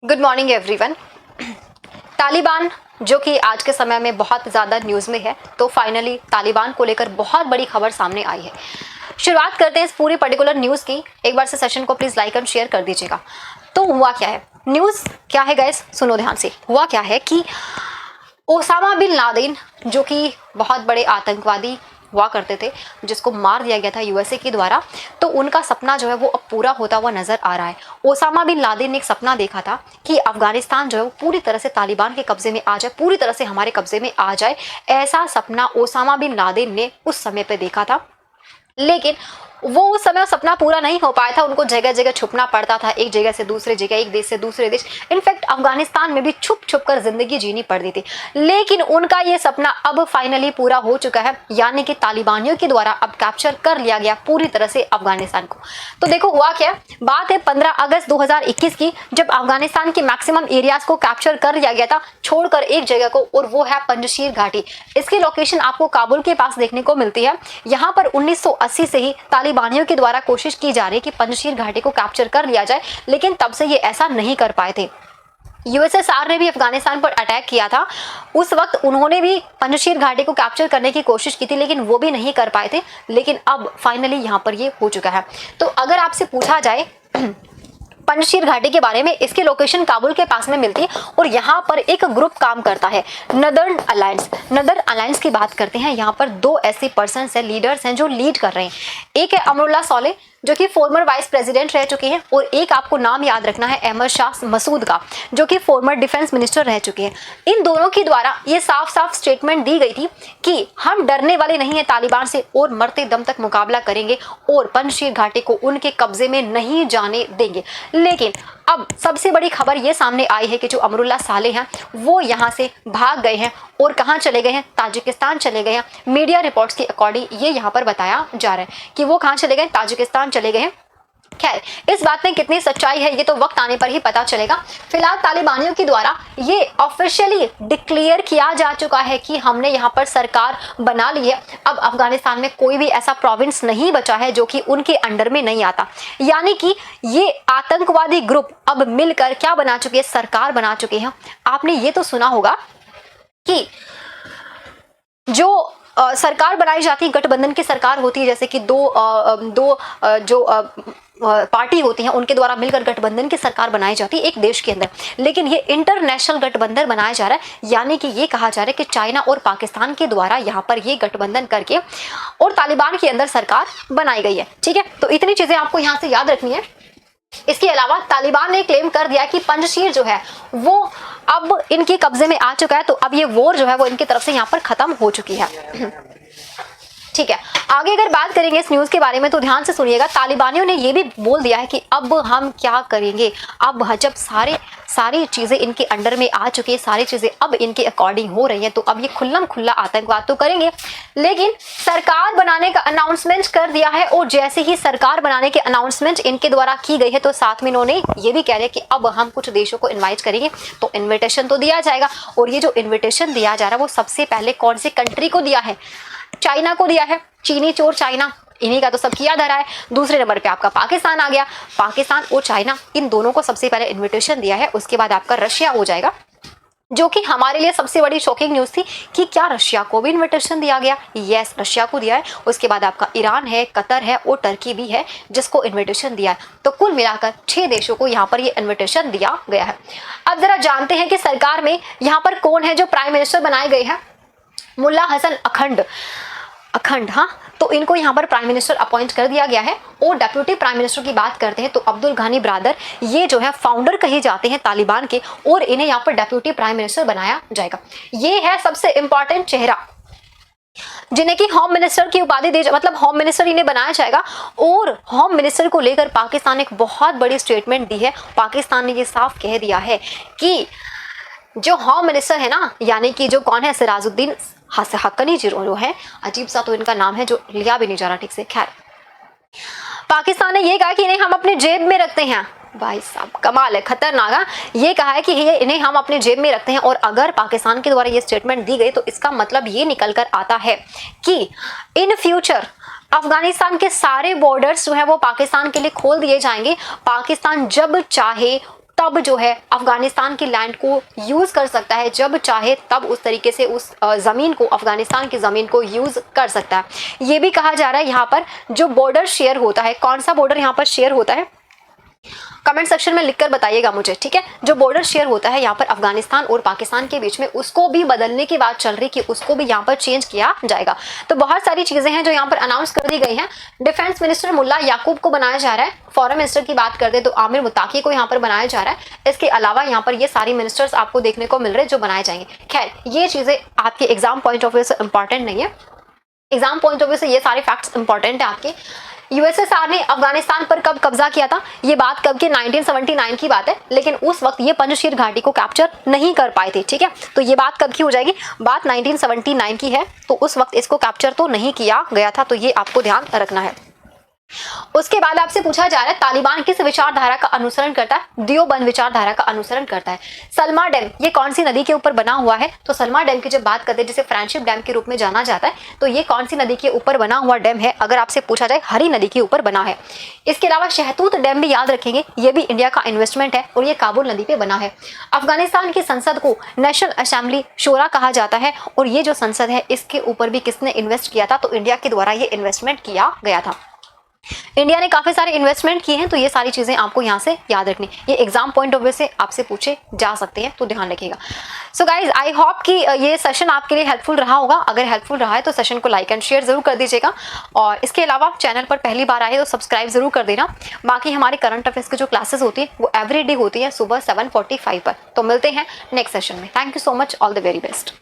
Good morning everyone. Taliban जो कि आज के समय में बहुत ज़्यादा न्यूज़ में है, तो फाइनली तालिबान को लेकर बहुत बड़ी खबर सामने आई है। शुरुआत करते हैं इस पूरी पर्टिकुलर न्यूज़ की। एक बार से सेशन को प्लीज़ लाइक एंड शेयर कर दीजिएगा। तो हुआ क्या है, न्यूज़ क्या है गाइस, सुनो ध्यान से। हुआ क्या है कि ओसामा बिन लादेन जो कि बहुत बड़े आतंकवादी हुआ करते थे, जिसको मार दिया गया था यूएसए के द्वारा, तो उनका सपना जो है वो अब पूरा होता हुआ नजर आ रहा है। ओसामा बिन लादेन ने एक सपना देखा था कि अफगानिस्तान जो है वो पूरी तरह से तालिबान के कब्जे में आ जाए, पूरी तरह से हमारे कब्जे में आ जाए। ऐसा सपना ओसामा बिन लादेन ने उस समय पे देखा था, लेकिन वो उस समय सपना पूरा नहीं हो पाया था। उनको जगह जगह छुपना पड़ता था, एक जगह से दूसरे जगह, एक देश से दूसरे देश, इनफैक्ट अफगानिस्तान में भी छुप छुप कर जिंदगी जीनी पड़ती थी। लेकिन उनका ये सपना अब फाइनली पूरा हो चुका है, यानी कि तालिबानियों के द्वारा अब कैप्चर कर लिया गया पूरी तरह से अफगानिस्तान को। तो देखो हुआ क्या, बात है 15 अगस्त 2021 की, जब अफगानिस्तान के मैक्सिमम एरियाज को कैप्चर कर लिया गया था, छोड़कर एक जगह को, और वो है पंजशीर घाटी। इसकी लोकेशन आपको काबुल के पास देखने को मिलती है। यहाँ पर 1980 से ही तालिबानियों के द्वारा कोशिश की जा रही है कि पंजशीर घाटी को कैप्चर कर लिया जाए, लेकिन तब से ये ऐसा नहीं कर पाए थे। यूएसएसआर ने भी अफगानिस्तान पर अटैक किया था, उस वक्त उन्होंने भी पंजशीर घाटी को कैप्चर करने की कोशिश की थी, लेकिन वो भी नहीं कर पाए थे। लेकिन अब फाइनली यहाँ पर ये हो चुका है। तो अगर आपसे पूछा जाए पंजशीर घाटी के बारे में, इसकी लोकेशन काबुल के पास में मिलती है, और यहाँ पर एक ग्रुप काम करता है, नदर्न अलायंस। नदर्न अलायंस की बात करते हैं, यहाँ पर दो ऐसे पर्सन हैं, लीडर्स हैं जो लीड कर रहे हैं। एक है अमरुल्लाह सोले जो कि फॉर्मर वाइस प्रेसिडेंट रह चुके हैं, और एक आपको नाम याद रखना है अहमद शाह मसूद का, जो कि फॉर्मर डिफेंस मिनिस्टर रह चुके हैं। इन दोनों के द्वारा ये साफ साफ स्टेटमेंट दी गई थी कि हम डरने वाले नहीं है तालिबान से, और मरते दम तक मुकाबला करेंगे, और पंजशीर घाटी को उनके कब्जे में नहीं जाने देंगे। लेकिन अब सबसे बड़ी खबर ये सामने आई है कि जो अमरुल्लाह साले हैं वो यहाँ से भाग गए हैं, और कहाँ चले गए हैं, ताजिकिस्तान चले गए हैं। मीडिया रिपोर्ट्स के अकॉर्डिंग ये यहाँ पर बताया जा रहा है कि वो कहाँ चले गए, ताजिकिस्तान चले गए हैं। खैर, इस बात में कितनी सच्चाई है ये तो वक्त आने पर ही पता चलेगा। फिलहाल तालिबानियों के द्वारा ये ऑफिशियली डिक्लेयर किया जा चुका है कि हमने यहाँ पर सरकार बना ली है। अब अफगानिस्तान में कोई भी ऐसा प्रोविंस नहीं बचा है जो कि उनके अंडर में नहीं आता, यानी कि ये आतंकवादी ग्रुप अब मिलकर क्या बना चुके हैं, सरकार बना चुके हैं। आपने ये तो सुना होगा कि जो सरकार बनाई जाती है, गठबंधन की सरकार होती है, जैसे कि दो पार्टी होती हैं, उनके द्वारा मिलकर गठबंधन की सरकार बनाई जाती है एक देश के अंदर। लेकिन ये इंटरनेशनल गठबंधन बनाया जा रहा है, यानी कि ये कहा जा रहा है कि चाइना और पाकिस्तान के द्वारा यहाँ पर ये गठबंधन करके और तालिबान के अंदर सरकार बनाई गई है। ठीक है, तो इतनी चीजें आपको यहाँ से याद रखनी है। इसके अलावा तालिबान ने क्लेम कर दिया कि पंजशीर जो है वो अब इनके कब्जे में आ चुका है, तो अब ये वॉर जो है वो इनकी तरफ से यहाँ पर खत्म हो चुकी है। ठीक है, आगे अगर बात करेंगे इस न्यूज के बारे में तो ध्यान से सुनिएगा। तालिबानियों ने ये भी बोल दिया है कि अब हम क्या करेंगे, अब जब सारी चीजें इनके अंडर में आ चुकी है, सारी चीजें अब इनके अकॉर्डिंग हो रही हैं, तो अब ये खुल्लम खुल्ला आतंकवाद तो करेंगे। लेकिन सरकार बनाने का अनाउंसमेंट कर दिया है, और जैसे ही सरकार बनाने के अनाउंसमेंट इनके द्वारा की गई है, तो साथ में इन्होंने ये भी कह दिया कि अब हम कुछ देशों को इन्वाइट करेंगे। तो इन्विटेशन तो दिया जाएगा, और ये जो इन्विटेशन दिया जा रहा है वो सबसे पहले कौन सी कंट्री को दिया है, चाइना को दिया है। चीनी चोर चाइना, इन्हीं का तो सब किया धरा है। दूसरे नंबर पे आपका पाकिस्तान आ गया। पाकिस्तान और चाइना, इन दोनों को सबसे पहले इन्विटेशन दिया है। उसके बाद आपका रशिया हो जाएगा, जो कि हमारे लिए सबसे बड़ी शॉकिंग न्यूज थी कि क्या रशिया को भी इन्विटेशन दिया गया। यस, रशिया को दिया है। उसके बाद आपका ईरान है, कतर है और टर्की भी है जिसको इन्विटेशन दिया है। तो कुल मिलाकर 6 देशों को यहाँ पर ये इन्विटेशन दिया गया है। अब जरा जानते हैं कि सरकार में यहाँ पर कौन है जो प्राइम मिनिस्टर बनाए गए हैं। मुल्ला हसन अखंड, हाँ, तो इनको यहाँ पर प्राइम मिनिस्टर अपॉइंट कर दिया गया है। और डेप्यूटी प्राइम मिनिस्टर की बात करते हैं तो अब्दुल घनी ब्रादर, ये जो है फाउंडर कहे जाते हैं तालिबान के, और इन्हें यहाँ पर डेप्यूटी प्राइम मिनिस्टर बनाया जाएगा। ये है सबसे इंपॉर्टेंट चेहरा जिन्हें कि होम मिनिस्टर की उपाधि दी, मतलब होम मिनिस्टर इन्हें बनाया जाएगा। और होम मिनिस्टर को लेकर पाकिस्तान ने एक बहुत बड़ी स्टेटमेंट दी है। पाकिस्तान ने ये साफ कह दिया है कि जो होम मिनिस्टर है ना, यानी कि जो कौन है, सिराजुद्दीन हक्कानी जो है, अजीब सा तो इनका नाम है जो लिया भी नहीं जा रहा ठीक से। खैर, पाकिस्तान ने ये कहा कि इन्हें हम अपने जेब में रखते हैं। भाई साहब कमाल है, खतरनाक है। ये कहा है कि इन्हें हम अपने जेब में रखते हैं, और अगर पाकिस्तान के द्वारा ये स्टेटमेंट दी गई तो इसका मतलब ये निकल कर आता है कि इन फ्यूचर अफगानिस्तान के सारे बॉर्डर्स जो है वो पाकिस्तान के लिए खोल दिए जाएंगे। पाकिस्तान जब चाहे तब जो है अफगानिस्तान की लैंड को यूज़ कर सकता है, जब चाहे तब उस तरीके से उस ज़मीन को, अफगानिस्तान की ज़मीन को यूज़ कर सकता है। ये भी कहा जा रहा है यहाँ पर जो बॉर्डर शेयर होता है, कौन सा बॉर्डर यहाँ पर शेयर होता है, कमेंट सेक्शन में लिखकर बताइएगा मुझे, ठीक है। जो बॉर्डर शेयर होता है यहाँ पर अफगानिस्तान और पाकिस्तान के बीच में, उसको भी बदलने की बात चल रही कि उसको भी यहाँ पर चेंज किया जाएगा। तो बहुत सारी चीजें हैं जो यहाँ पर अनाउंस कर दी गई हैं। डिफेंस मिनिस्टर मुल्ला याकूब को बनाया जा रहा है। फॉरेन मिनिस्टर की बात करते तो आमिर मुताकी को यहाँ पर बनाया जा रहा है। इसके अलावा यहाँ पर ये सारी मिनिस्टर्स आपको देखने को मिल रहे हैं जो बनाए जाएंगे। खैर, ये चीजें आपके एग्जाम पॉइंट ऑफ व्यू से इंपॉर्टेंट नहीं है। एग्जाम पॉइंट ऑफ व्यू से ये सारे फैक्ट्स इंपॉर्टेंट है आपके। यूएसएसआर ने अफगानिस्तान पर कब कब्जा किया था, ये बात कब की, 1979 की बात है, लेकिन उस वक्त ये पंजशीर घाटी को कैप्चर नहीं कर पाए थे, ठीक है। तो ये बात कब की हो जाएगी, बात 1979 की है, तो उस वक्त इसको कैप्चर तो नहीं किया गया था, तो ये आपको ध्यान रखना है। उसके बाद आपसे पूछा जा रहा है तालिबान किस विचारधारा का अनुसरण करता है, देओबंद विचारधारा का अनुसरण करता है। सलमा डैम ये कौन सी नदी के ऊपर बना हुआ है, तो सलमा डैम की जब बात करते हैं, जिसे फ्रेंडशिप डैम के रूप में जाना जाता है, तो ये कौन सी नदी के ऊपर बना हुआ डैम है, अगर आपसे पूछा जाए हरी नदी के ऊपर बना है। इसके अलावा शहतूत डैम भी याद रखेंगे, ये भी इंडिया का इन्वेस्टमेंट है और ये काबुल नदी पे बना है। अफगानिस्तान की संसद को नेशनल असेंबली शोरा कहा जाता है और ये जो संसद है इसके ऊपर भी किसने इन्वेस्ट किया था, तो इंडिया के द्वारा ये इन्वेस्टमेंट किया गया था। इंडिया ने काफी सारे इन्वेस्टमेंट किए हैं, तो ये सारी चीजें आपको यहाँ से याद रखनी, ये एग्जाम पॉइंट ऑफ व्यू से आपसे पूछे जा सकते हैं, तो ध्यान रखिएगा। सो गाइज, आई होप कि ये सेशन आपके लिए हेल्पफुल रहा होगा। अगर हेल्पफुल रहा है तो सेशन को लाइक एंड शेयर जरूर कर दीजिएगा, और इसके अलावा चैनल पर पहली बार आए तो सब्सक्राइब जरूर कर देना। बाकी हमारे करंट अफेयर्स की जो क्लासेस होती है वो एवरीडे होती है सुबह 7:45 पर। तो मिलते हैं नेक्स्ट सेशन में। Thank you so much, all the very best.